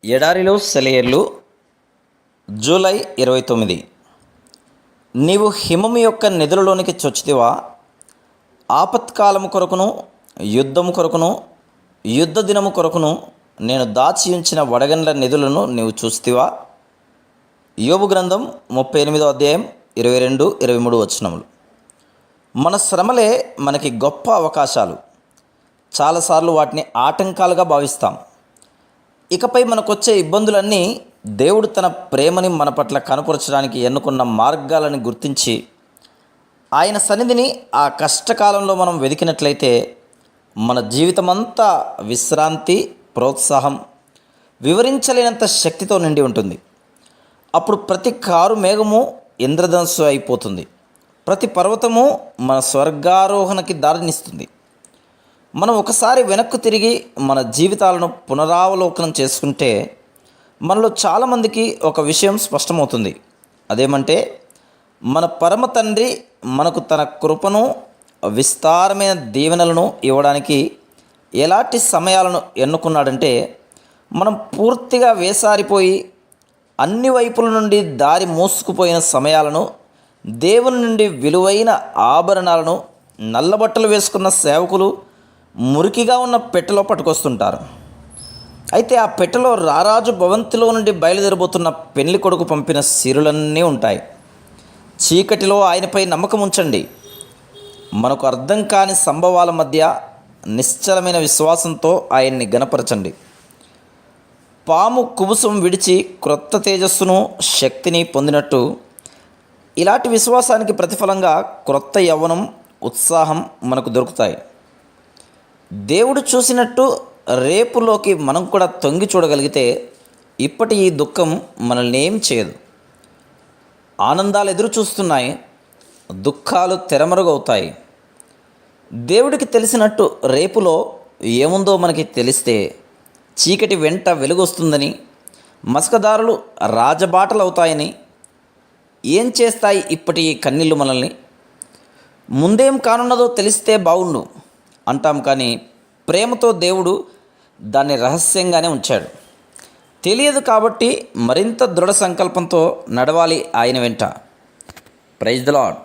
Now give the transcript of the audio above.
ఎడారిలో సెలయేర్లు జూలై 29. నీవు హిమము యొక్క నిధులలోనికి చొచ్చితివా? ఆపత్కాలము కొరకును యుద్ధము కొరకును యుద్ధ దినము కొరకును నేను దాచి ఉంచిన వడగండ్ల నిధులను నీవు చూస్తివా? యోబు గ్రంథం 38వ అధ్యాయం 22-23 వచనములు. మన శ్రమలే మనకి గొప్ప అవకాశాలు. చాలాసార్లు వాటిని ఆటంకాలుగా భావిస్తాం. ఇకపై మనకొచ్చే ఇబ్బందులన్నీ దేవుడు తన ప్రేమని మన పట్ల కనపరచడానికి ఎన్నుకున్న మార్గాలని గుర్తించి ఆయన సన్నిధిని ఆ కష్టకాలంలో మనం వెతికినట్లయితే మన జీవితమంతా విశ్రాంతి, ప్రోత్సాహం, వివరించలేనంత శక్తితో నిండి ఉంటుంది. అప్పుడు ప్రతి కారు మేఘము ఇంద్రధనుస్సు అయిపోతుంది. ప్రతి పర్వతము మన స్వర్గారోహణకి దారినిస్తుంది. మనం ఒకసారి వెనక్కు తిరిగి మన జీవితాలను పునరావలోకనం చేసుకుంటే మనలో చాలామందికి ఒక విషయం స్పష్టమవుతుంది. అదేమంటే, మన పరమ తండ్రి మనకు తన కృపను, విస్తారమైన దీవెనలను ఇవ్వడానికి ఎలాంటి సమయాలను ఎన్నుకున్నాడంటే, మనం పూర్తిగా వేసారిపోయి అన్ని వైపుల నుండి దారి మోసుకుపోయిన సమయాలను, దేవుని నుండి విలువైన ఆభరణాలను నల్లబట్టలు వేసుకున్న సేవకులు మురికిగా ఉన్న పెట్టెలో పట్టుకొస్తుంటారు. అయితే ఆ పెట్టెలో రారాజు భవంతిలో నుండి బయలుదేరబోతున్న పెళ్లి కొడుకు పంపిన సిరులన్నీ ఉంటాయి. చీకటిలో ఆయనపై నమ్మకం ఉంచండి. మనకు అర్థం కాని సంభవాల మధ్య నిశ్చలమైన విశ్వాసంతో ఆయన్ని గణపరచండి. పాము కుబుసం విడిచి క్రొత్త తేజస్సును, శక్తిని పొందినట్టు ఇలాంటి విశ్వాసానికి ప్రతిఫలంగా క్రొత్త యవ్వనం, ఉత్సాహం మనకు దొరుకుతాయి. దేవుడు చూసినట్టు రేపులోకి మనం కూడా తొంగి చూడగలిగితే ఇప్పటి ఈ దుఃఖం మనల్ని ఏం చేయదు. ఆనందాలు ఎదురు చూస్తున్నాయి, దుఃఖాలు తెరమరుగవుతాయి. దేవుడికి తెలిసినట్టు రేపులో ఏముందో మనకి తెలిస్తే చీకటి వెంట వెలుగొస్తుందని, మసకదారులు రాజబాటలు అవుతాయని, ఏం చేస్తాయి ఇప్పటి ఈ కన్నీళ్ళు మనల్ని? ముందేం కానున్నదో తెలిస్తే బాగుండు అంటాం. కానీ ప్రేమతో దేవుడు దాన్ని రహస్యంగానే ఉంచాడు. తెలియదు కాబట్టి మరింత దృఢ సంకల్పంతో నడవాలి ఆయన వెంట. Praise the lord.